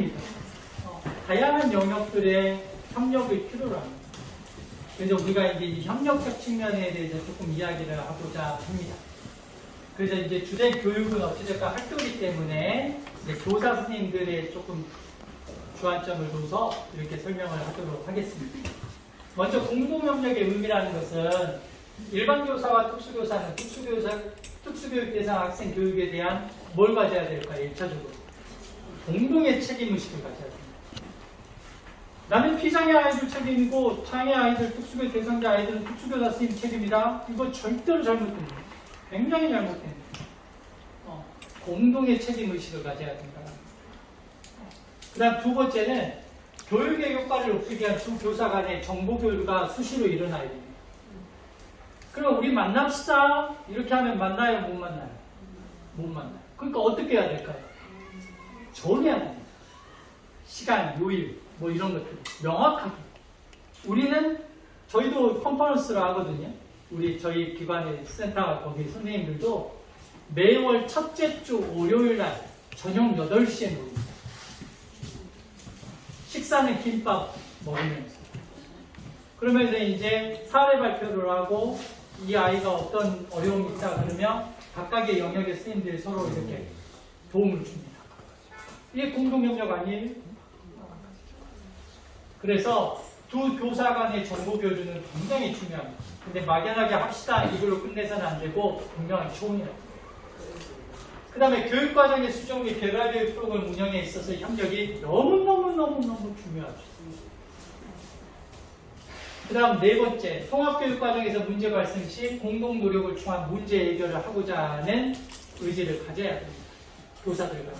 아닙니다. 다양한 영역들의 협력을 필요로 합니다. 그래서 우리가 이제 이 협력적 측면에 대해서 조금 이야기를 하고자 합니다. 그래서 이제 주된 교육은 어찌됐건 학교이기 때문에 이제 교사 선생님들의 조금 주안점을 둬서 이렇게 설명을 하도록 하겠습니다. 먼저 공동협력의 의미라는 것은 일반 교사와 특수교사는 특수교육 대상 학생 교육에 대한 뭘 가져야 될까요? 1차적으로 공동의 책임의식을 가져야 됩니다. 나는 피장애 아이들 책임이고 장애 아이들, 특수교육 대상자 아이들은 특수교사 선생님 책임이다. 이거 절대로 잘못됩니다. 굉장히 잘못됩니다. 공동의 책임의식을 가져야 된다. 그 다음 두 번째는 교육의 효과를 높이기 위한 두 교사 간의 정보교류가 수시로 일어나야 됩니다. 그럼 우리 만납시다. 이렇게 하면 만나요? 못 만나요? 못 만나요. 그러니까 어떻게 해야 될까요? 정해야 됩니다. 시간, 요일, 뭐 이런 것들 명확하게. 저희도 컨퍼런스를 하거든요. 저희 기관의 센터 거기 선생님들도 매월 첫째 주 월요일 날 저녁 8시에 모입니다. 식사는 김밥 먹으면서. 그러면서 이제 사례 발표를 하고 이 아이가 어떤 어려움이 있다 그러면 각각의 영역의 선생님들이 서로 이렇게 도움을 줍니다. 이게 공동협력 아니에요? 그래서 두 교사 간의 정보 교류는 굉장히 중요합니다. 근데 막연하게 합시다 이걸로 끝내서는 안 되고 분명히 좋은이라고. 그 다음에 교육과정의 수정 및 개발교육 프로그램 운영에 있어서 협력이 너무너무 중요하죠. 그 다음 네 번째, 통합교육과정에서 문제 발생 시 공동노력을 통한 문제 해결을 하고자 하는 의지를 가져야 됩니다. 교사들 간에.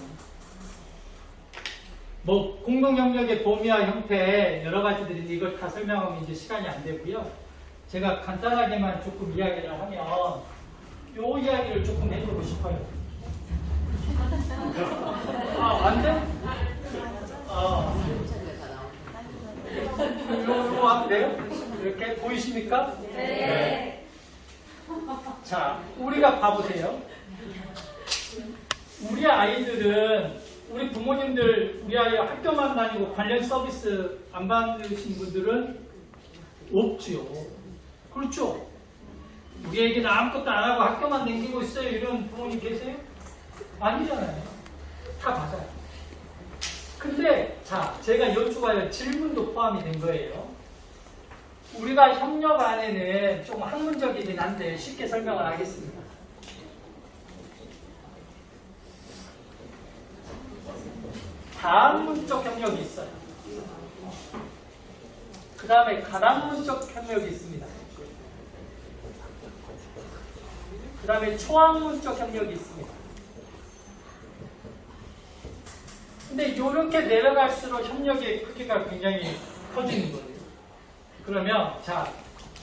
공동협력의 범위와 형태 여러 가지들인데 이걸 다 설명하면 이제 시간이 안 되고요. 제가 간단하게만 조금 이야기를 하면 요 이야기를 조금 해보고 싶어요. 안 돼? 이거 하면 돼요? 이렇게 보이십니까? 네. 자, 우리가 봐보세요. 우리 아이들은 우리 부모님들 우리 아이 학교만 다니고 관련 서비스 안 받으신 분들은 없지요. 그렇죠? 우리 애기는 아무것도 안 하고 학교만 다니고 있어요. 이런 부모님 계세요? 아니잖아요. 다 맞아요. 근데 자, 제가 여쭈가요. 질문도 포함이 된 거예요. 우리가 협력 안에는 좀 학문적이긴 한데 쉽게 설명을 하겠습니다. 다학문적 협력이 있어요. 그 다음에 가학문적 협력이 있습니다. 그 다음에 초학문적 협력이 있습니다. 근데 이렇게 내려갈수록 협력의 크기가 굉장히 커지는 거예요. 그러면 자,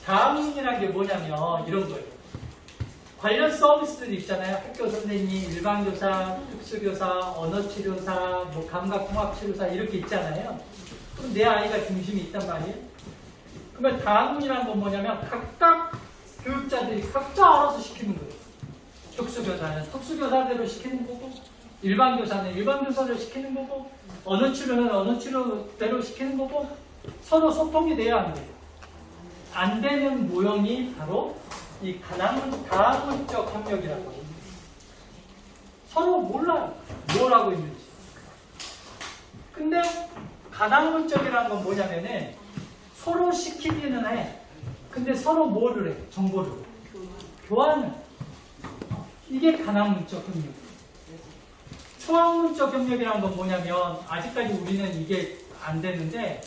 다학문이라는 게 뭐냐면 이런 거예요. 관련 서비스들이 있잖아요. 학교 선생님, 일반교사, 특수교사, 언어치료사, 감각통합치료사 이렇게 있잖아요. 그럼 내 아이가 중심이 있단 말이에요. 그러면 다학문이라는 건 뭐냐면 각각 교육자들이 각자 알아서 시키는 거예요. 특수교사는 특수교사대로 시키는 거고, 일반교사는 일반교사대로 시키는 거고, 언어치료는 언어치료대로 시키는 거고, 서로 소통이 돼야 하는 거예요. 안 되는 모형이 바로 이 다학문적 협력이라고 합니다. 서로 몰라요. 뭘 하고 있는지. 근데 가학문적이라는 건 뭐냐면은 서로 시키기는 해. 근데 서로 뭐를 해? 정보를. 교환을. 이게 가학문적 협력. 초학문적 협력이라는 건 뭐냐면 아직까지 우리는 이게 안 되는데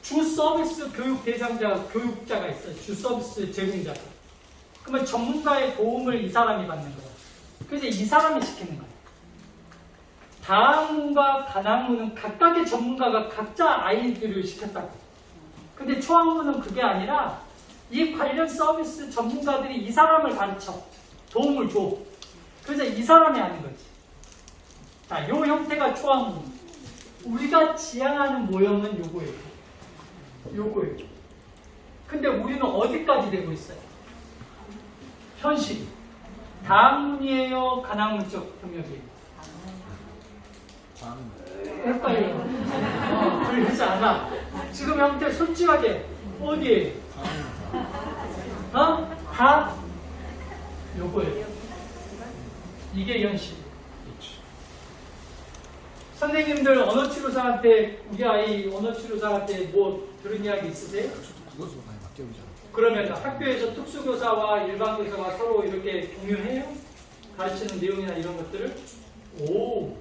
주 서비스 교육 대상자, 교육자가 있어요. 주 서비스 제공자가. 그러면 전문가의 도움을 이 사람이 받는 거예요. 그래서 이 사람이 시키는 거예요. 다학문과 가학문은 각각의 전문가가 각자 아이들을 시켰다고. 근데 초학문은 그게 아니라 이 관련 서비스 전문가들이 이 사람을 가르쳐. 도움을 줘. 그래서 이 사람이 하는 거지. 자, 요 형태가 초학문. 우리가 지향하는 모형은 요거예요. 요거예요. 근데 우리는 어디까지 되고 있어요? 현실. 다학문이에요? 가학문적 협력이에요? 헷갈려. 그러지 않아. 지금 형태 솔직하게 어디에? 다 요거예요. 이게 현실. 선생님들 언어치료사한테 우리 아이 언어치료사한테 뭐 들은 이야기 있으세요? 그것으로 많이 바뀌어오잖아. 그러면 학교에서 특수교사와 일반교사가 서로 이렇게 공유해요? 가르치는 내용이나 이런 것들을? 오.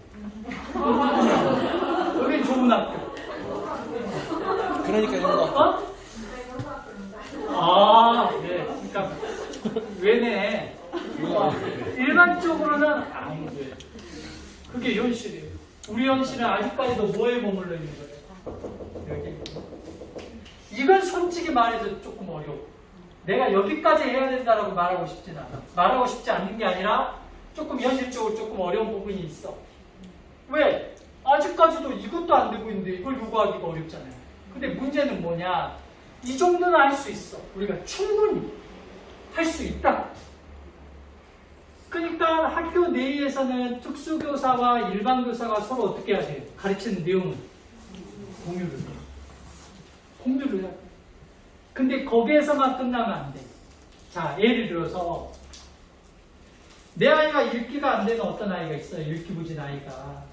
여긴 좋은 학교. 그러니까 이런 거. 네. 그러니까 왜네? 일반적으로는 안 돼. 그게 현실이에요. 우리 현실은 아직까지도 뭐에 머물러 있는 거예요? 여기. 이건 솔직히 말해서 조금 어려워. 내가 여기까지 해야 된다라고 말하고 싶진 않아. 말하고 싶지 않는 게 아니라 조금 현실적으로 조금 어려운 부분이 있어. 왜? 아직까지도 이것도 안 되고 있는데 이걸 요구하기가 어렵잖아요. 근데 문제는 뭐냐? 이 정도는 할 수 있어. 우리가 충분히 할 수 있다. 그러니까 학교 내에서는 특수교사와 일반교사가 서로 어떻게 해야 돼요? 가르치는 내용은 공유를 해요. 공유를 해요. 근데 거기에서만 끝나면 안 돼. 자, 예를 들어서 내 아이가 읽기가 안 되는 어떤 아이가 있어요. 읽기 부진 아이가.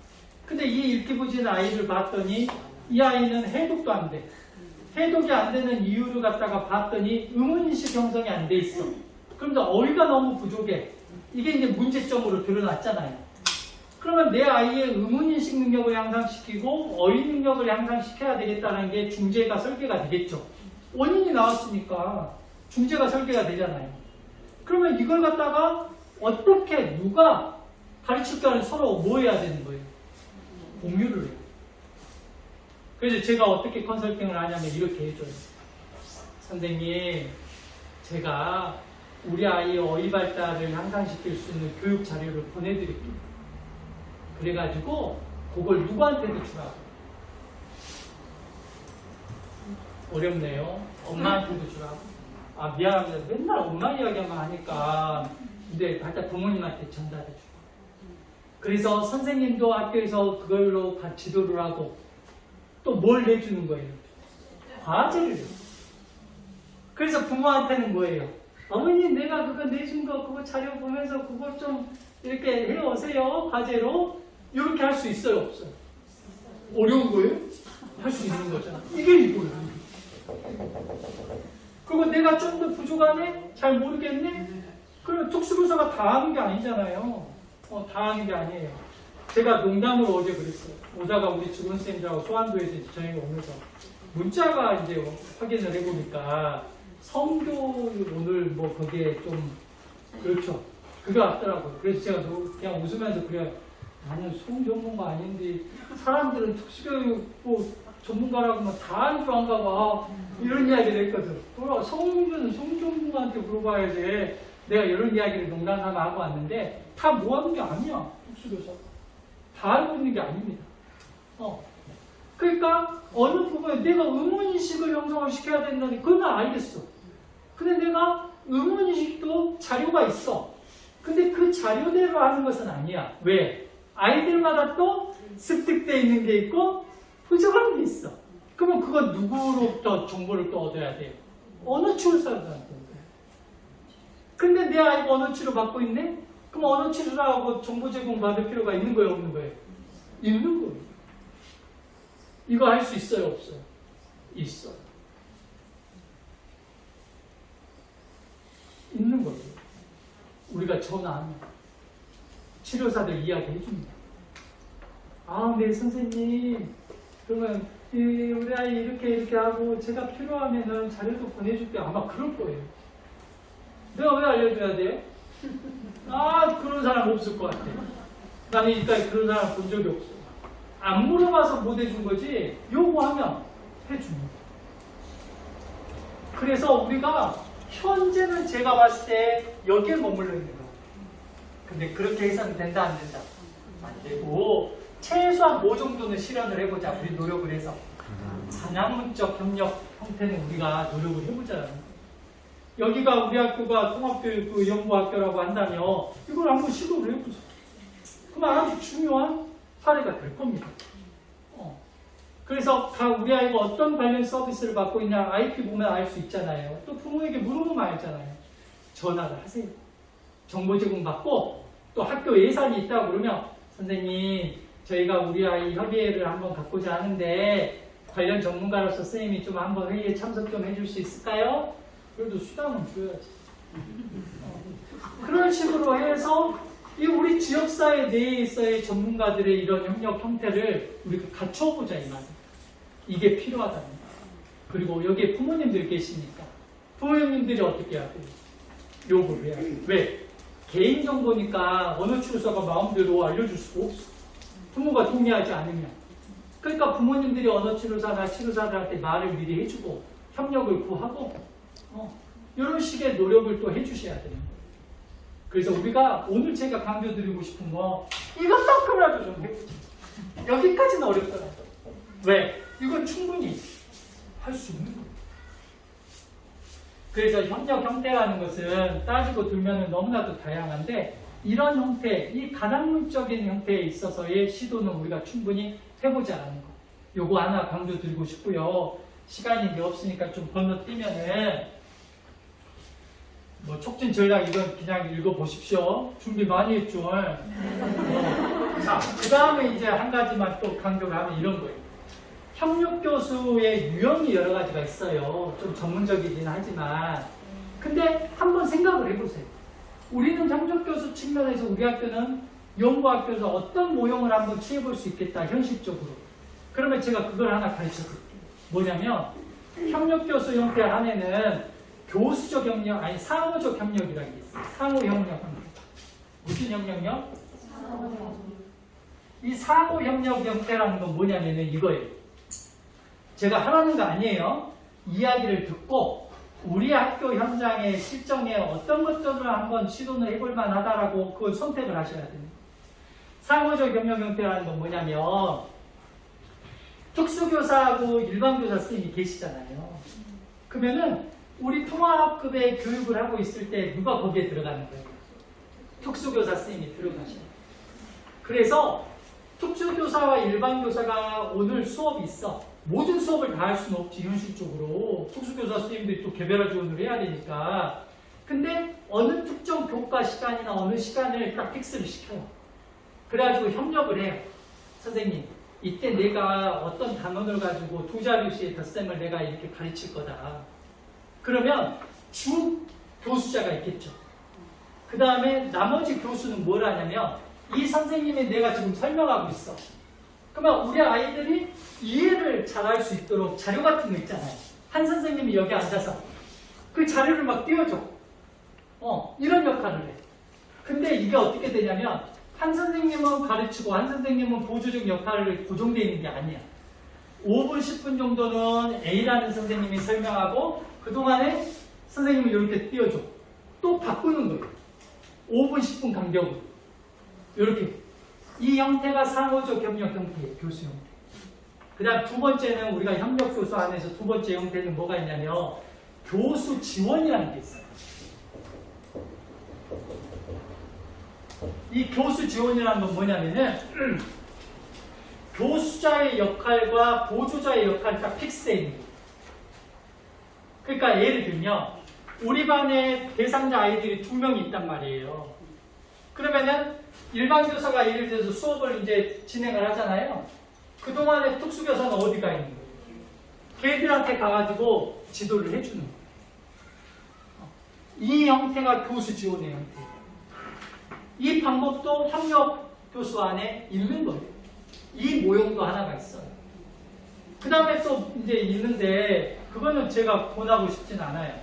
근데 이 읽기 부진 아이를 봤더니 이 아이는 해독도 안 돼. 해독이 안 되는 이유를 갖다가 봤더니 의문인식 형성이 안 돼 있어. 그런데 어휘가 너무 부족해. 이게 이제 문제점으로 드러났잖아요. 그러면 내 아이의 의문인식 능력을 향상시키고 어휘 능력을 향상시켜야 되겠다는 게 중재가 설계가 되겠죠. 원인이 나왔으니까 중재가 설계가 되잖아요. 그러면 이걸 갖다가 어떻게 누가 가르칠 때는 서로 뭐 해야 되는 거예요? 공유를 해요. 그래서 제가 어떻게 컨설팅을 하냐면 이렇게 해줘요. 선생님, 제가 우리 아이의 어휘 발달을 향상시킬 수 있는 교육 자료를 보내드릴게요. 그래가지고 그걸 누구한테도 주라고. 어렵네요. 엄마한테도 주라고. 아, 미안합니다. 맨날 엄마 이야기만 하니까. 근데 일단 부모님한테 전달해주고. 그래서 선생님도 학교에서 그걸로 지도를 하고 또 뭘 내주는 거예요? 과제를. 그래서 부모한테는 뭐예요? 어머니 내가 그거 내준 거 그거 자료 보면서 그거 좀 이렇게 해오세요. 과제로. 이렇게 할 수 있어요? 없어요? 어려운 거예요? 할 수 있는 거잖아. 이게 이거예요. 그리고 내가 좀 더 부족하네? 잘 모르겠네? 그러면 특수교사가 다 하는 게 아니잖아요. 다 하는 게 아니에요. 제가 농담으로 어제 그랬어요. 오다가 우리 직원쌤들하고 소환도에서 저희가 오면서 문자가 이제 확인을 해보니까 성교육 오늘 뭐 거기에 좀 그렇죠. 그거 왔더라고요. 그래서 제가 그냥 웃으면서 그래요. 나는 성전문가 아닌데 사람들은 특수교육 뭐 전문가라고 하면 다 한 줄 안가 봐. 이런 이야기를 했거든. 성교는 성전문가한테 물어봐야지. 내가 이런 이야기를 농담삼아 하고 왔는데 다 뭐 하는 게 아니야. 특수교사. 다 알고 있는 게 아닙니다. 그러니까 어느 부분에 내가 의문인식을 형성을 시켜야 된다니 그건 난 알겠어. 근데 내가 의문인식도 자료가 있어. 근데 그 자료대로 하는 것은 아니야. 왜? 아이들마다 또 습득되어 있는 게 있고 부족한 게 있어. 그러면 그건 누구로부터 정보를 또 얻어야 돼요? 언어치료사들한테. 근데 내 아이가 언어치료 받고 있네? 그럼 언어치료라고 정보 제공 받을 필요가 있는 거예요? 없는 거예요? 있는 거예요. 이거 할 수 있어요? 없어요? 있어요. 있는 거예요. 우리가 전화하면 치료사들 이야기 해줍니다. 아, 네 선생님. 그러면 우리 아이 이렇게 하고 제가 필요하면은 자료도 보내줄게요. 아마 그럴 거예요. 내가 왜 알려줘야 돼요? 아, 그런 사람 없을 것 같아. 나는 일단 그런 사람 본 적이 없어. 안 물어봐서 못 해준 거지 요구하면 해줍니다. 그래서 우리가 현재는 제가 봤을 때 여기에 머물러 있는 거예요. 근데 그렇게 해서는 된다 안 된다? 안 되고 최소한 뭐 정도는 실현을 해보자. 우리 노력을 해서 반학문적 협력 형태는 우리가 노력을 해보자. 여기가 우리 학교가 통합교육 그 연구학교라고 한다면 이걸 한번 시도를 해보자. 그럼 아주 중요한 사례가 될 겁니다. 그래서 우리 아이가 어떤 관련 서비스를 받고 있냐 IP 보면 알 수 있잖아요. 또 부모에게 물어보면 알잖아요. 전화를 하세요. 정보 제공 받고 또 학교 예산이 있다고 그러면 선생님 저희가 우리 아이 협의회를 한번 갖고자 하는데 관련 전문가로서 선생님이 좀 한번 회의에 참석 좀 해줄 수 있을까요? 그래도 수당은 줘야지. 그런 식으로 해서 이 우리 지역사회 내에서의 전문가들의 이런 협력 형태를 우리가 갖춰보자 이 말이에요. 이게 필요하다는 거예요. 그리고 여기에 부모님들 계시니까 부모님들이 어떻게 해야 돼요? 요구를 해야 돼요. 왜? 개인정보니까 어느 출소가 마음대로 알려줄 수가 없어. 부모가 동의하지 않으면. 그러니까 부모님들이 언어 치료사나 치료사들한테 말을 미리 해주고 협력을 구하고 이런 식의 노력을 또 해주셔야 되는 거예요. 그래서 우리가 오늘 제가 강조드리고 싶은 거 이것만큼이라도 좀 해보자. 여기까지는 어렵더라도 왜? 이건 충분히 할 수 있는 거예요. 그래서 협력 형태라는 것은 따지고 들면 너무나도 다양한데 이런 형태, 이 가당문적인 형태에 있어서의 시도는 우리가 충분히 해보자라는 거. 요거 하나 강조드리고 싶고요. 시간이 이제 없으니까 좀 건너뛰면은 뭐 촉진 전략 이건 그냥 읽어보십시오. 준비 많이 했죠. 자, 그 다음에 이제 한 가지만 또 강조를 하면 이런 거예요. 협력 교수의 유형이 여러 가지가 있어요. 좀 전문적이긴 하지만. 근데 한번 생각을 해보세요. 우리는 협력 교수 측면에서 우리 학교는 연구학교에서 어떤 모형을 한번 취해볼 수 있겠다, 현실적으로. 그러면 제가 그걸 하나 가르쳐 드릴게요. 뭐냐면, 협력 교수 형태 안에는 교수적 협력, 아니 상호적 협력이라는 게 있어요. 상호 협력. 무슨 협력요? 이 상호 협력 형태라는 건 뭐냐면은 이거예요. 제가 하라는 거 아니에요. 이야기를 듣고 우리 학교 현장의 실정에 어떤 것들을 한번 시도를 해볼 만하다라고 그걸 선택을 하셔야 됩니다. 상호적 협력 형태라는 건 뭐냐면 특수교사하고 일반교사 선생님이 계시잖아요. 그러면은 우리 통합급의 교육을 하고 있을 때 누가 거기에 들어가는 거예요? 특수교사 선생님이 들어가셔요. 그래서 특수교사와 일반교사가 오늘 수업이 있어. 모든 수업을 다 할 수는 없지, 현실적으로. 특수교사 선생님들이 또 개별화 지원을 해야 되니까. 근데 어느 특정 교과 시간이나 어느 시간을 딱 픽스를 시켜요. 그래가지고 협력을 해요. 선생님, 이때 내가 어떤 단원을 가지고 두 자릿수의 덧셈을 내가 이렇게 가르칠 거다. 그러면 주 교수자가 있겠죠. 그 다음에 나머지 교수는 뭘 하냐면 이 선생님이 내가 지금 설명하고 있어. 그러면 우리 아이들이 이해를 잘할 수 있도록 자료 같은 거 있잖아요. 한 선생님이 여기 앉아서 그 자료를 막 띄워줘. 이런 역할을 해. 근데 이게 어떻게 되냐면 한 선생님은 가르치고 한 선생님은 보조적 역할을 고정되어 있는 게 아니야. 5분, 10분 정도는 A라는 선생님이 설명하고 그동안에 선생님이 이렇게 띄워줘. 또 바꾸는 거예요. 5분, 10분 간격으로. 이렇게. 이 형태가 상호적 협력 형태예요. 교수 형태. 그 다음 두 번째는 우리가 협력 교수 안에서 두 번째 형태는 뭐가 있냐면 교수 지원이라는 게 있어요. 이 교수 지원이라는 건 뭐냐면은 교수자의 역할과 보조자의 역할이 딱 픽스되어 있는 거예요. 그러니까 예를 들면 우리 반에 대상자 아이들이 2명이 있단 말이에요. 그러면은 일반 교사가 예를 들어서 수업을 이제 진행을 하잖아요. 그동안에 특수교사는 어디 가 있는 거예요? 걔들한테 가가지고 지도를 해주는 거예요. 이 형태가 교수 지원의 형태예요. 이 방법도 협력 교수 안에 있는 거예요. 이 모형도 하나가 있어요. 그 다음에 또 이제 있는데 그거는 제가 권하고 싶진 않아요.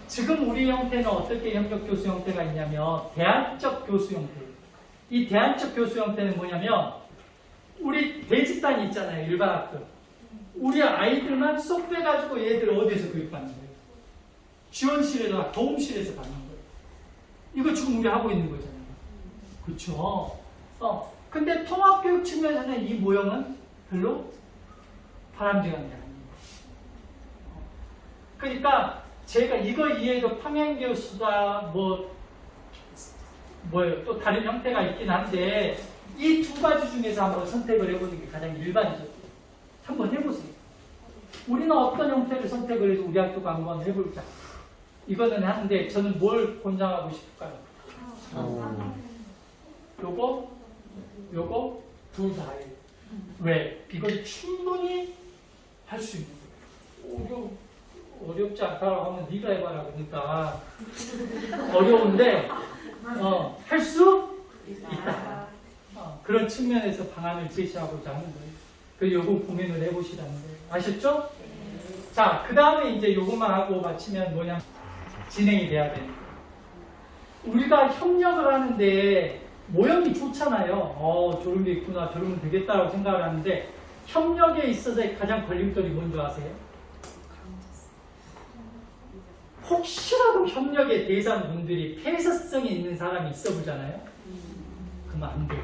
지금 우리 형태는 어떻게 협력 교수 형태가 있냐면 대안적 교수 형태예요. 이 대안적 교수 형태는 뭐냐면 우리 대집단이 있잖아요. 일반 학교. 우리 아이들만 쏙 빼가지고 얘들 어디에서 교육받는 거예요? 지원실에서 도움실에서 받는 거예요. 이거 지금 우리 하고 있는 거잖아요. 그렇죠? 근데 통합교육 측면에서는 이 모형은 별로 바람직한 게 아니에요. 그러니까 제가 이거 이외에도 평행교수다 뭐예요? 또 다른 형태가 있긴 한데 이 두 가지 중에서 한번 선택을 해보는 게 가장 일반적이에요. 한번 해보세요. 우리는 어떤 형태를 선택을 해도 우리 학교가 한번 해볼자. 이거는 하는데 저는 뭘 권장하고 싶을까요? 요거 둘 다 해요. 왜? 이건 충분히 할 수 있는 거예요. 어렵지 않다라고 하면 네가 해봐라 그러니까 어려운데 할 수 있다. 그런 측면에서 방안을 제시하고자 하는 거예요. 그래서 요거 고민을 해보시라는 거예요. 아셨죠? 자, 그 다음에 이제 요것만 하고 마치면 뭐냐 진행이 돼야 되는 거예요. 우리가 협력을 하는데 모형이 좋잖아요. 저런 게 있구나, 저러면 되겠다라고 생각을 하는데 협력에 있어서의 가장 걸림돌이 뭔지 아세요? 혹시라도 협력의 대상분들이 폐쇄성이 있는 사람이 있어 보잖아요. 그러면 안 돼요.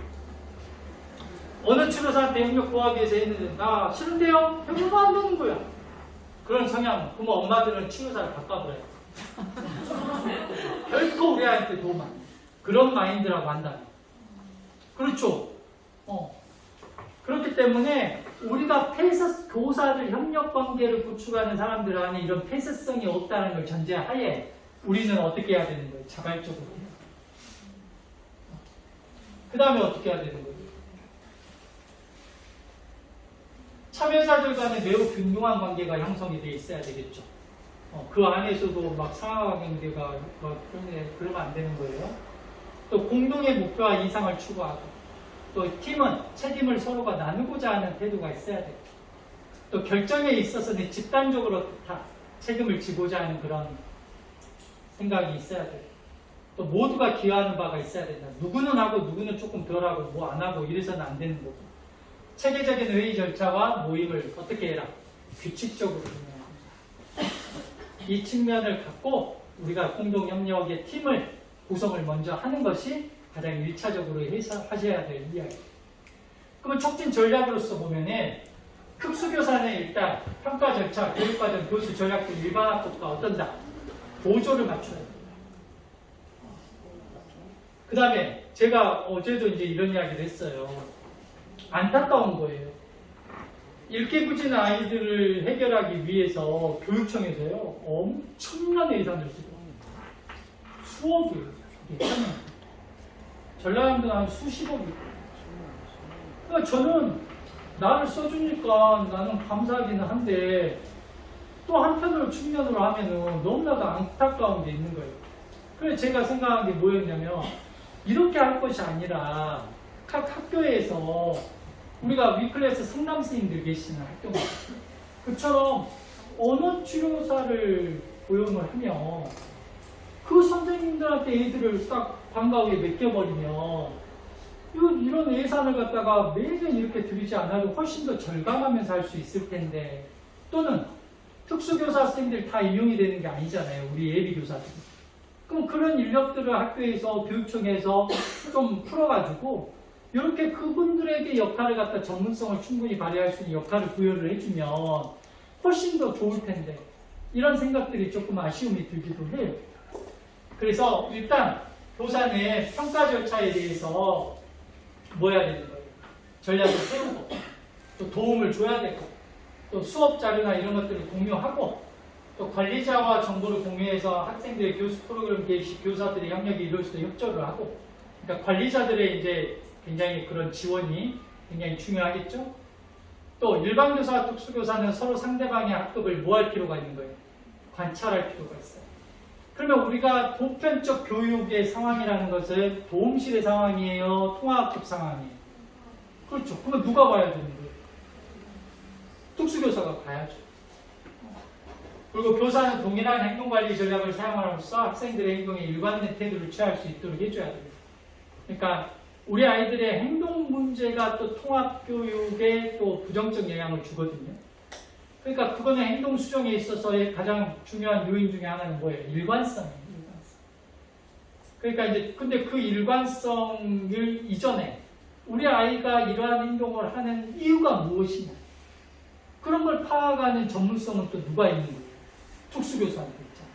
어느 치료사한테 협력 구하기 위해서 했는데 나 싫은데요? 협력은 안 되는 거야. 그런 성향, 그러면 엄마들은 치료사를 바꿔버려요. 결코 우리 아이한테 도움 안 돼. 그런 마인드라고 한다면. 그렇죠? 그렇기 때문에 우리가 교사들 협력 관계를 구축하는 사람들 안에 이런 폐쇄성이 없다는 걸 전제하에 우리는 어떻게 해야 되는 거예요? 자발적으로. 그 다음에 어떻게 해야 되는 거예요? 참여자들 간에 매우 균등한 관계가 형성이 돼 있어야 되겠죠. 그 안에서도 막 상하 관계가 그러면 안 되는 거예요. 또 공동의 목표와 이상을 추구하고 또 팀은 책임을 서로가 나누고자 하는 태도가 있어야 돼요. 또 결정에 있어서는 집단적으로 다 책임을 지고자 하는 그런 생각이 있어야 돼요. 또 모두가 기여하는 바가 있어야 된다. 누구는 하고 누구는 조금 덜 하고 뭐 안 하고 이래서는 안 되는 거고. 체계적인 회의 절차와 모임을 어떻게 해라? 규칙적으로 진행합니다. 이 측면을 갖고 우리가 공동협력의 팀을 구성을 먼저 하는 것이 가장 1차적으로 하셔야 될 이야기. 그러면 촉진 전략으로서 보면은 특수교사는 일단 평가 절차, 교육과정, 교수 전략 등 일반 학급과 어떤다? 보조를 맞춰야 됩니다. 그 다음에 제가 어제도 이제 이런 이야기를 했어요. 안타까운 거예요. 읽기 부진 아이들을 해결하기 위해서 교육청에서요 엄청난 예산을 쓰고 수억이에요. 전라남도 한 수십억이에요. 그러니까 저는 나를 써주니까 나는 감사하기는 한데 또 한편으로 측면으로 하면은 너무나도 안타까운 게 있는 거예요. 그래서 제가 생각한 게 뭐였냐면 이렇게 할 것이 아니라 각 학교에서 우리가 위클래스 상담 선생님들 계시는 학교가 그처럼 언어 치료사를 고용을 하면 그 선생님들한테 애들을 딱 방과후에 맡겨버리면 이런 예산을 갖다가 매년 이렇게 들이지 않아도 훨씬 더 절감하면서 할 수 있을 텐데 또는 특수교사 선생님들 다 이용이 되는 게 아니잖아요. 우리 예비교사들이. 그럼 그런 인력들을 학교에서 교육청에서 좀 풀어가지고 이렇게 그분들에게 역할을 갖다 전문성을 충분히 발휘할 수 있는 역할을 부여를 해주면 훨씬 더 좋을 텐데 이런 생각들이 조금 아쉬움이 들기도 해요. 그래서 일단 교사는 평가 절차에 대해서 뭐 해야 되는 거예요? 전략을 세우고 또 도움을 줘야 되고 또 수업 자료나 이런 것들을 공유하고 또 관리자와 정보를 공유해서 학생들의 교수 프로그램 개시 교사들의 협력이 이룰 수 있도록 협조를 하고 그러니까 관리자들의 이제 굉장히 그런 지원이 굉장히 중요하겠죠. 또 일반 교사와 특수교사는 서로 상대방의 학급을 뭐 할 필요가 있는 거예요? 관찰할 필요가 있어요. 그러면 우리가 보편적 교육의 상황이라는 것은 도움실의 상황이에요? 통합학급 상황이에요? 그렇죠. 그러면 누가 봐야 되는 거예요? 특수교사가 봐야죠. 그리고 교사는 동일한 행동관리 전략을 사용함으로써 학생들의 행동에 일관된 태도를 취할 수 있도록 해줘야 됩니다. 그러니까 우리 아이들의 행동 문제가 또 통합교육에 또 부정적 영향을 주거든요. 그러니까 그거는 행동 수정에 있어서의 가장 중요한 요인 중에 하나는 뭐예요? 일관성이에요. 일관성. 그러니까 이제 근데 그 일관성을 이전에 우리 아이가 이러한 행동을 하는 이유가 무엇이냐? 그런 걸 파악하는 전문성은 또 누가 있는 거예요? 특수교사한테 있잖아요.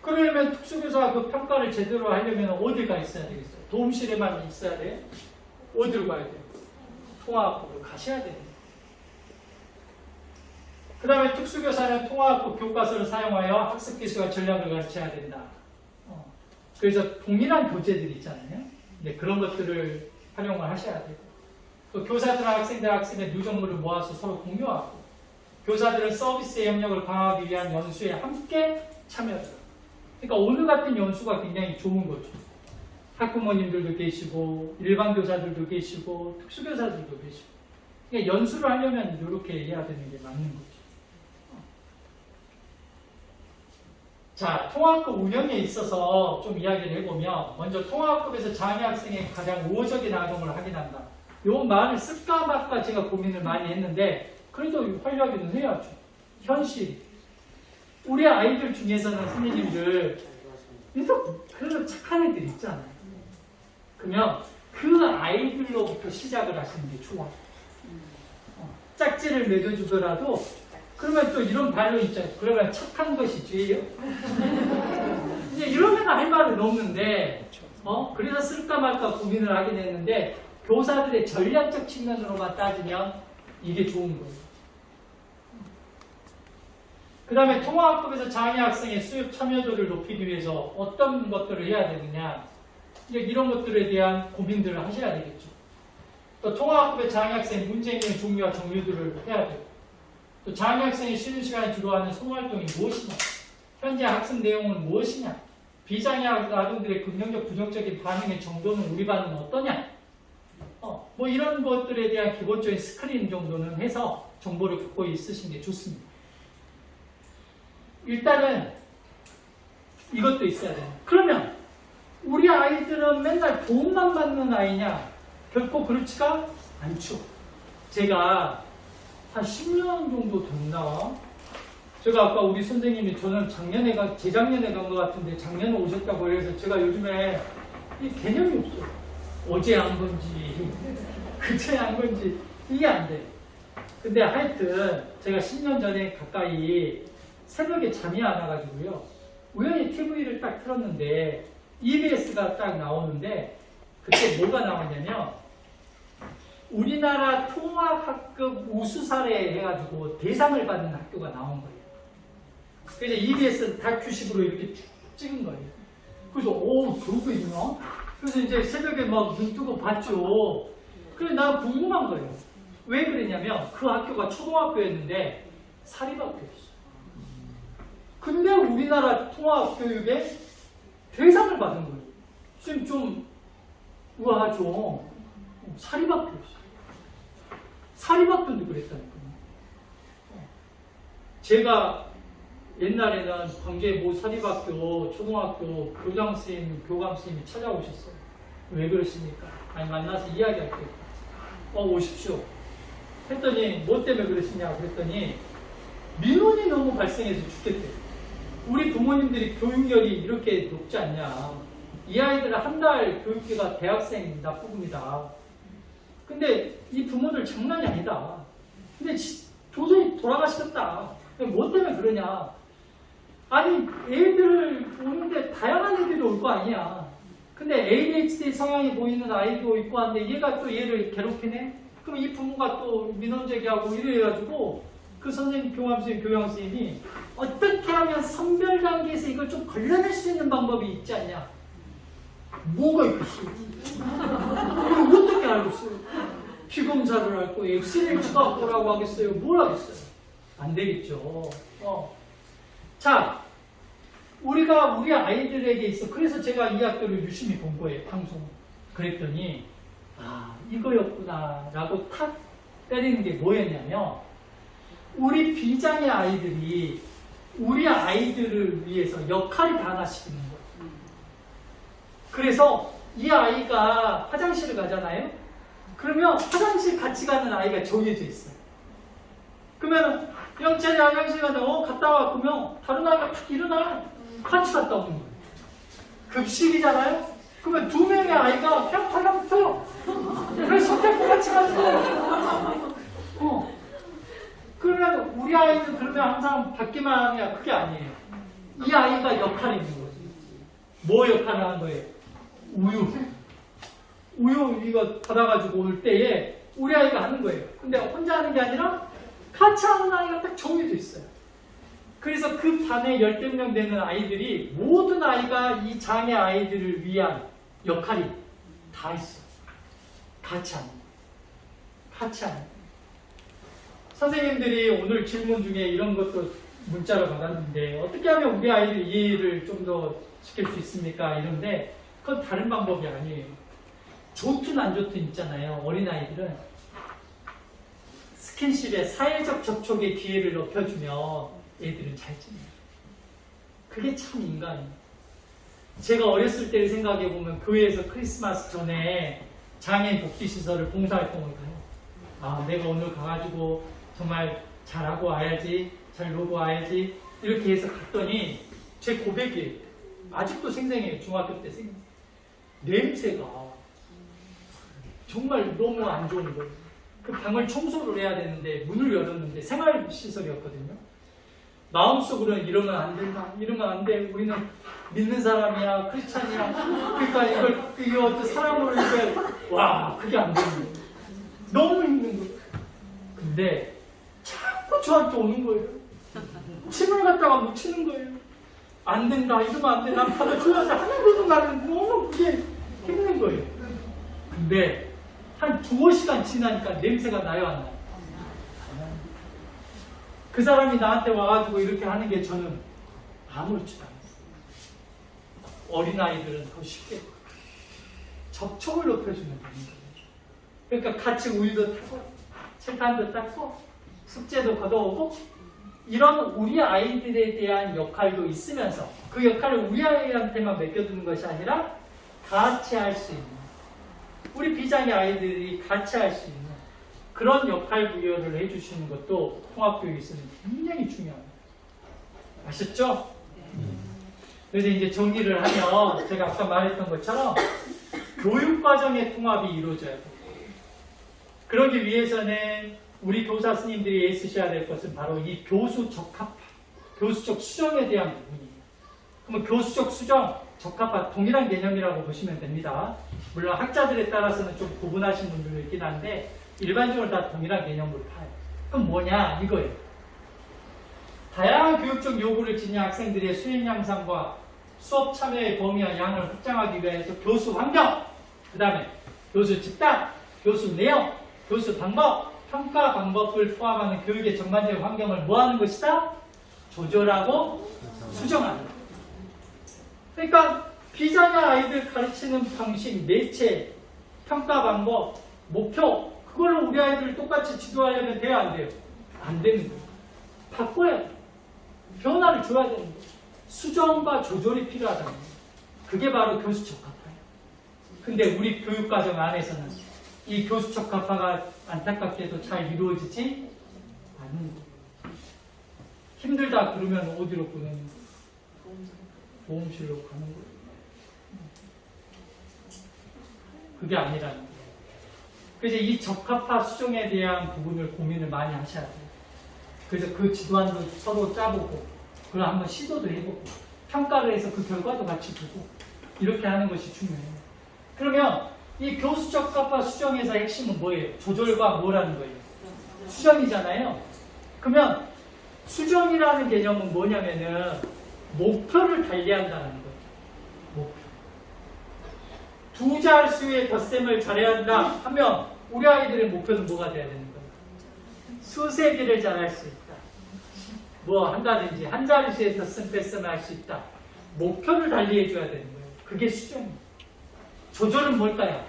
그러려면 특수교사가 그 평가를 제대로 하려면 어디가 있어야 되겠어요? 도움실에만 있어야 돼요? 어디로 가야 돼요? 통합학급으로 가셔야 돼요. 그 다음에 특수교사는 통합학교 교과서를 사용하여 학습기술과 전략을 가르쳐야 된다. 그래서 동일한 교재들이 있잖아요. 네, 그런 것들을 활용을 하셔야 되고, 또 교사들과 학생들 학습의 누적물을 모아서 서로 공유하고, 교사들은 서비스의 협력을 강화하기 위한 연수에 함께 참여하더라. 그러니까 오늘 같은 연수가 굉장히 좋은 거죠. 학부모님들도 계시고, 일반 교사들도 계시고, 특수교사들도 계시고. 그러니까 연수를 하려면 이렇게 해야 되는 게 맞는 거죠. 자, 통합급 운영에 있어서 좀 이야기를 해보면, 먼저 통합급에서 장애 학생의 가장 우호적인 활동을 확인한다. 요 말을 쓸까 말까 제가 고민을 많이 했는데, 그래도 활용하기는 해야죠. 현실. 우리 아이들 중에서는 선생님들, 그런 착한 애들 있잖아요. 그러면 그 아이들로부터 시작을 하시는 게 좋아. 짝지를 매겨주더라도, 그러면 또 이런 반론 있잖아요. 그러면 착한 것이 죄예요? 이제 이러면 할 말은 없는데, 그래서 쓸까 말까 고민을 하게 됐는데, 교사들의 전략적 측면으로만 따지면 이게 좋은 거예요. 그 다음에 통합학급에서 장애 학생의 수업 참여도를 높이기 위해서 어떤 것들을 해야 되느냐, 이제 이런 것들에 대한 고민들을 하셔야 되겠죠. 또 통합학급의 장애 학생 문제 있는 종류와 종류들을 해야 되고, 또 장애 학생이 쉬는 시간에 주로 하는 소모활동이 무엇이냐, 현재 학습 내용은 무엇이냐, 비장애 아동들의 긍정적 부정적인 반응의 정도는 우리 반은 어떠냐, 뭐 이런 것들에 대한 기본적인 스크린 정도는 해서 정보를 갖고 있으신 게 좋습니다. 일단은 이것도 있어야 돼요. 그러면 우리 아이들은 맨날 도움만 받는 아이냐? 결코 그렇지가 않죠. 제가 한 10년 정도 됐나? 제가 아까 우리 선생님이 저는 재작년에 간 것 같은데 작년에 오셨다고 해서 제가 요즘에 이 개념이 없어요. 어제 한 건지 그제 한 건지 이게 안 돼요. 근데 하여튼 제가 10년 전에 가까이 새벽에 잠이 안 와가지고요. 우연히 TV를 딱 틀었는데 EBS가 딱 나오는데 그때 뭐가 나왔냐면 우리나라 통합학급 우수 사례 해가지고 대상을 받는 학교가 나온 거예요. 그래서 EBS 다큐식으로 이렇게 쭉 찍은 거예요. 그래서 그런 거 있나? 그래서 이제 새벽에 막 눈 뜨고 봤죠. 그래서 난 궁금한 거예요. 왜 그랬냐면 그 학교가 초등학교였는데 사립학교였어요. 근데 우리나라 통합교육에 대상을 받은 거예요. 선생님 좀 우아하죠. 사립학교였어요. 사립학교도 그랬다니까요. 제가 옛날에는 광주의 모 사립학교 초등학교 교장선생님, 교감선생님이 찾아오셨어요. 왜 그러십니까? 아니 만나서 이야기할게요. 오십시오. 했더니 뭐 때문에 그러시냐고 그랬더니 민원이 너무 발생해서 죽겠대요. 우리 부모님들이 교육열이 이렇게 높지 않냐. 이 아이들은 한 달 교육비가 대학생 납부금이다. 근데 이 부모들 장난이 아니다. 근데 도저히 돌아가시겠다. 뭐 때문에 그러냐. 아니 애들 오는데 다양한 애들이 올 거 아니야. 근데 ADHD 성향이 보이는 아이도 있고 한데 얘가 또 얘를 괴롭히네? 그럼 이 부모가 또 민원 제기하고 이래가지고 그 선생님, 교감선생님, 교양선생님이 어떻게 하면 선별 단계에서 이걸 좀 걸러낼 수 있는 방법이 있지 않냐? 뭐가 있겠어요? 이걸 어떻게 알겠어요? 피검사를 할 거예요. 엑스레이를 찍어보라고 하겠어요? 뭘 하겠어요? 안 되겠죠. 자, 우리가 우리 아이들에게 있어. 그래서 제가 이 학교를 유심히 본 거예요. 방송. 그랬더니 이거였구나 라고 탁 때리는 게 뭐였냐면 우리 비장애 아이들이 우리 아이들을 위해서 역할을 변화시키는 거예요. 그래서 이 아이가 화장실을 가잖아요. 그러면 화장실 같이 가는 아이가 정해져 있어요. 그러면 영찬이 화장실 가는데 갔다 와. 그러면 다른 아이가 탁 일어나 같이 갔다 오는 거예요. 급식이잖아요. 그러면 두 명의 아이가 그냥 달라붙어요. 그래서 선택도 같이 가는 거예요. 그러면 우리 아이는 그러면 항상 받기만 하냐? 그게 아니에요. 이 아이가 역할이 있는 거죠. 뭐 역할을 하는 거예요? 우유 이거 받아가지고 올 때에 우리 아이가 하는 거예요. 근데 혼자 하는 게 아니라 같이 하는 아이가 딱 정해져 있어요. 그래서 그 반에 10명 되는 아이들이 모든 아이가 이 장애 아이들을 위한 역할이 다 있어요. 같이 하는 거예요. 같이 하는 거예요. 선생님들이 오늘 질문 중에 이런 것도 문자로 받았는데 어떻게 하면 우리 아이들 이해를 좀 더 시킬 수 있습니까? 이런데 그건 다른 방법이 아니에요. 좋든 안 좋든 있잖아요. 어린아이들은 스킨십에 사회적 접촉의 기회를 높여주면 애들은 잘 지내요. 그게 참 인간이에요. 제가 어렸을 때를 생각해보면 교회에서 크리스마스 전에 장애인 복지시설을 봉사활동을 가요. 아, 내가 오늘 가가지고 정말 잘하고 와야지, 잘 놀고 와야지 이렇게 해서 갔더니 제 고백이 아직도 생생해요. 중학교 때 생생. 냄새가 정말 너무 안 좋은 거예요. 그 방을 청소를 해야 되는데 문을 열었는데 생활시설이었거든요. 마음속으로는 이러면 안 된다. 이러면 안 돼. 우리는 믿는 사람이야. 크리스찬이야. 그러니까 이거 어떤 사람으로 이렇게 와 그게 안 되는 거예요. 너무 힘든 거예요. 근데 자꾸 저한테 오는 거예요. 침을 갖다가 묻히는 거예요. 안 된다. 이러면 안 돼. 난 받아줘야지. 하는 것도 나는 너무 그게 힘든 거예요. 근데 한 2-5시간 지나니까 냄새가 나요, 안 나요? 그 사람이 나한테 와가지고 이렇게 하는 게 저는 아무렇지도 않았어요. 어린아이들은 더 쉽게 접촉을 높여주면 되는 거예요. 그러니까 같이 우유도 타고 책단도 닦고 숙제도 걷어오고 이런 우리 아이들에 대한 역할도 있으면서 그 역할을 우리 아이한테만 맡겨두는 것이 아니라 같이 할 수 있는 우리 비장애 아이들이 같이 할 수 있는 그런 역할 부여를 해주시는 것도 통합교육에서는 굉장히 중요합니다. 아셨죠? 그래서 이제 정리를 하면 제가 아까 말했던 것처럼 교육과정의 통합이 이루어져야 돼요. 그러기 위해서는 우리 교사 스님들이 애쓰셔야 될 것은 바로 이 교수 적합화, 교수적 수정에 대한 부분이에요. 그러면 교수적 수정, 적합화 동일한 개념이라고 보시면 됩니다. 물론 학자들에 따라서는 좀 구분하신 분들도 있긴 한데 일반적으로 다 동일한 개념으로 파요. 그럼 뭐냐 이거예요. 다양한 교육적 요구를 지닌 학생들의 수행 향상과 수업 참여의 범위와 양을 확장하기 위해서 교수 환경, 그 다음에 교수 집단, 교수 내용, 교수 방법, 평가 방법을 포함하는 교육의 전반적인 환경을 뭐하는 것이다? 조절하고 수정하는 것. 그러니까 비장애 아이들 가르치는 방식, 매체, 평가 방법, 목표 그걸로 우리 아이들을 똑같이 지도하려면 돼요? 안 돼요? 안 되는 거예요. 바꿔야 돼요. 변화를 줘야 되는 거예요. 수정과 조절이 필요하다는 거예요. 그게 바로 교수 적합화예요. 근데 우리 교육과정 안에서는 이 교수 적합화가 안타깝게도 잘 이루어지지 않는 거예요. 힘들다 그러면 어디로 보내는 거예요? 보험실로 가는 거예요. 그게 아니라는 거예요. 그래서 이 적합화 수정에 대한 부분을 고민을 많이 하셔야 돼요. 그래서 그 지도안도 서로 짜보고 그걸 한번 시도도 해보고 평가를 해서 그 결과도 같이 보고 이렇게 하는 것이 중요해요. 그러면 이 교수 적합화 수정에서 핵심은 뭐예요? 조절과 뭐라는 거예요? 수정이잖아요. 그러면 수정이라는 개념은 뭐냐면은 목표를 달리한다는 거예요. 목표. 2자릿수의 덧셈을 잘해야 한다 하면 우리 아이들의 목표는 뭐가 돼야 되는 거예요? 수세 개를 잘할 수 있다. 뭐 한다든지 한 자릿수의 덧셈 뺄셈을 할 수 있다. 목표를 달리해줘야 되는 거예요. 그게 수정입니다. 조절은 뭘까요?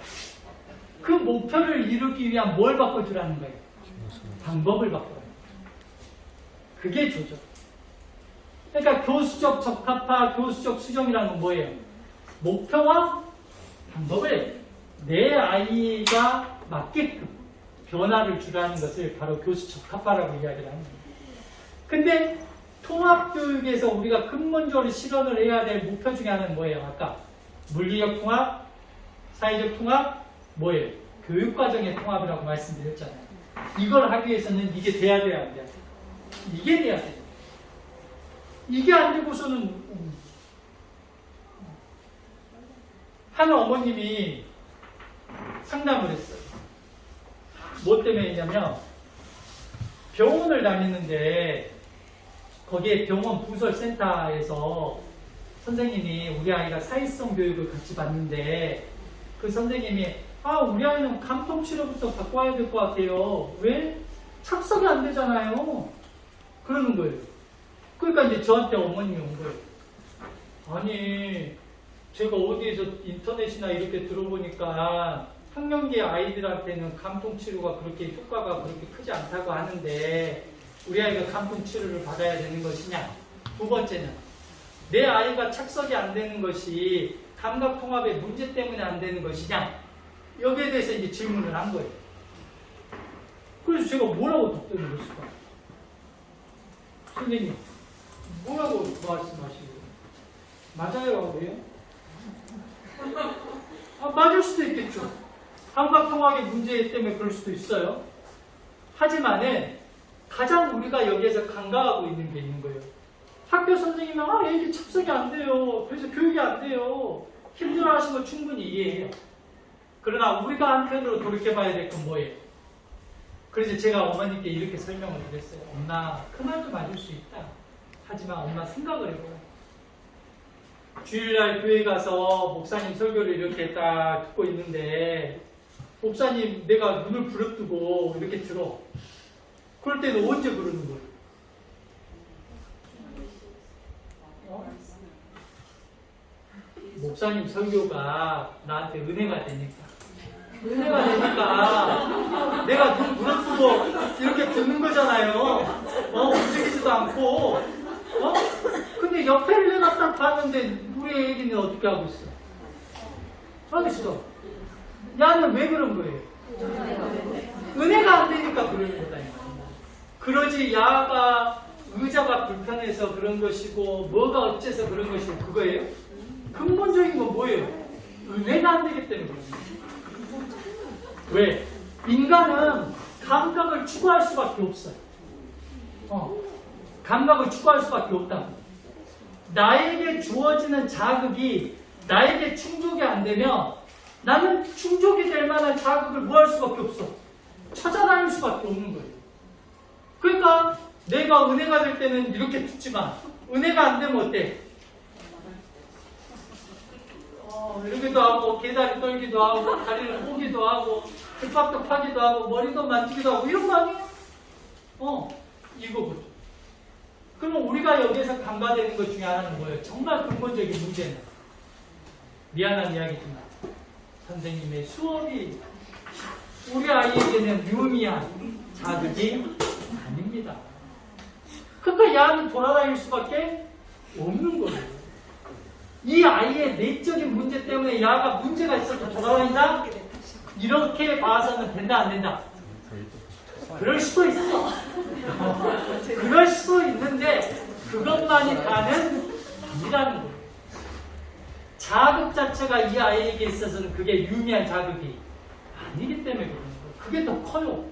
그 목표를 이루기 위한 뭘 바꿔주라는 거예요? 방법을 바꿔라는 거예요. 그게 조절. 그러니까 교수적 적합화, 교수적 수정이라는 건 뭐예요? 목표와 방법을 내 아이가 맞게끔 변화를 주라는 것을 바로 교수 적합화라고 이야기를 합니다. 근데 통합교육에서 우리가 근본적으로 실현을 해야 될 목표 중에 하나는 뭐예요? 아까 물리적 통합, 사회적 통합, 뭐예요? 교육과정의 통합이라고 말씀드렸잖아요. 이걸 하기 위해서는 이게 돼야 돼야 안 돼요? 이게 돼야 돼요. 이게 안 되고서는 한 어머님이 상담을 했어요. 뭐 때문에 했냐면 병원을 다니는데 거기에 병원 부설센터에서 선생님이 우리 아이가 사회성 교육을 같이 받는데 그 선생님이 우리 아이는 감통 치료부터 받고 와야 될 것 같아요. 왜? 착석이 안 되잖아요. 그러는 거예요. 그러니까 이제 저한테 어머님이 온 거예요. 아니 제가 어디에서 인터넷이나 이렇게 들어보니까 학령기 아이들한테는 감통 치료가 그렇게 효과가 그렇게 크지 않다고 하는데 우리 아이가 감통 치료를 받아야 되는 것이냐? 두 번째는 내 아이가 착석이 안 되는 것이 감각 통합의 문제 때문에 안 되는 것이냐? 여기에 대해서 이제 질문을 한 거예요. 그래서 제가 뭐라고 답변을 했을까? 선생님, 뭐라고 말씀하시고요? 맞아요, 왜요? 맞을 수도 있겠죠. 감각 통합의 문제 때문에 그럴 수도 있어요. 하지만은 가장 우리가 여기에서 간과하고 있는 게 있는 거예요. 학교 선생님은 애기 착석이 안 돼요. 그래서 교육이 안 돼요. 힘들어하시는 거 충분히 이해해요. 그러나 우리가 한편으로 돌이켜봐야 될 건 뭐예요? 그래서 제가 어머니께 이렇게 설명을 드렸어요. 엄마, 그 말도 맞을 수 있다. 하지만 엄마 생각을 해봐요. 주일날 교회 가서 목사님 설교를 이렇게 딱 듣고 있는데 목사님 내가 눈을 부릅뜨고 이렇게 들어. 그럴 때는 언제 그러는 거예요? 목사님 설교가 나한테 은혜가 되니까 내가 눈 부릅뜨고 이렇게 듣는 거잖아요. 움직이지도 않고. 근데 옆에를 내가 딱 봤는데 우리 애기는 어떻게 하고 있어? 하고 있어. 야는 왜 그런 거예요? 은혜가 안 되니까 그러는 거다. 그러지 야가 의자가 불편해서 그런 것이고 뭐가 어째서 그런 것이고 그거예요? 근본적인 건 뭐예요? 은혜가 안 되기 때문에 그런 거예요. 왜? 인간은 감각을 추구할 수밖에 없어요. 감각을 추구할 수밖에 없다. 나에게 주어지는 자극이 나에게 충족이 안 되면 나는 충족이 될 만한 자극을 뭐 할 수밖에 없어? 찾아다닐 수밖에 없는 거예요. 그러니까 내가 은혜가 될 때는 이렇게 듣지만 은혜가 안 되면 어때? 이러기도 하고 계다리 떨기도 하고 다리를 꼬기도 하고 뒷박도 하기도 하고 머리도 만지기도 하고 이런 거 아니에요? 이거거든. 그러면 우리가 여기에서 간과되는 것 중에 하나는 뭐예요? 정말 근본적인 문제는 미안한 이야기지만 선생님의 수업이 우리 아이에게는 유의미한 자극이 아닙니다. 그러니까 야는 돌아다닐 수밖에 없는 거예요. 이 아이의 내적인 문제 때문에 야가 문제가 있어서 돌아다닌다? 이렇게 봐서는 된다 안 된다? 그럴 수도 있어. 그럴 수도 있는데 그것만이 다는 아니라는 거예요. 자극 자체가 이 아이에게 있어서는 그게 유의미한 자극이 아니기 때문에 그러는 거예요. 그게 더 커요.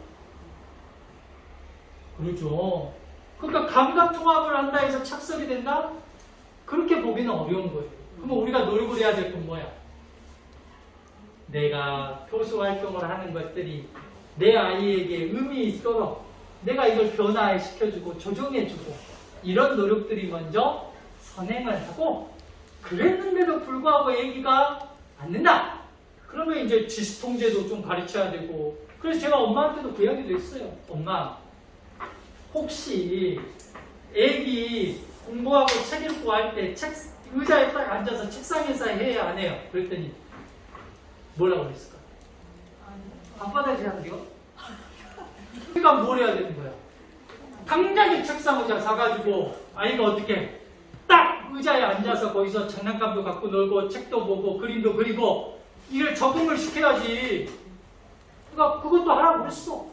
그렇죠. 그러니까 감각 통합을 한다 해서 착석이 된다? 그렇게 보기는 어려운 거예요. 그러면 우리가 노력을 해야 될 건 뭐야? 내가 교수 활동을 하는 것들이 내 아이에게 의미 있도록 내가 이걸 변화시켜주고 조정해주고 이런 노력들이 먼저 선행을 하고 그랬는데도 불구하고 애기가 안 된다. 그러면 이제 지수통제도 좀 가르쳐야 되고 그래서 제가 엄마한테도 그 이야기도 했어요. 엄마 혹시 애기 공부하고 책 읽고 할 때 의자에 딱 앉아서 책상에서 해야 안 해요? 그랬더니 뭐라고 그랬을까? 방바닥에 하는데요? 그러니까 뭘 해야 되는 거야? 당장에 책상 의자 사가지고 아이가 어떻게 딱 의자에 앉아서 거기서 장난감도 갖고 놀고 책도 보고 그림도 그리고 이걸 적응을 시켜야지. 그러니까 그것도 하라고 그랬어.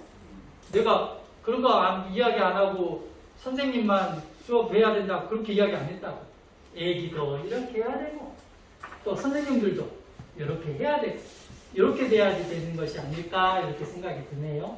내가 그런 거 이야기 안 하고 선생님만 수업해야 된다 그렇게 이야기 안 했다고. 애기도 이렇게 해야 되고 또 선생님들도 이렇게 해야 되고 이렇게 돼야지 되는 것이 아닐까 이렇게 생각이 드네요.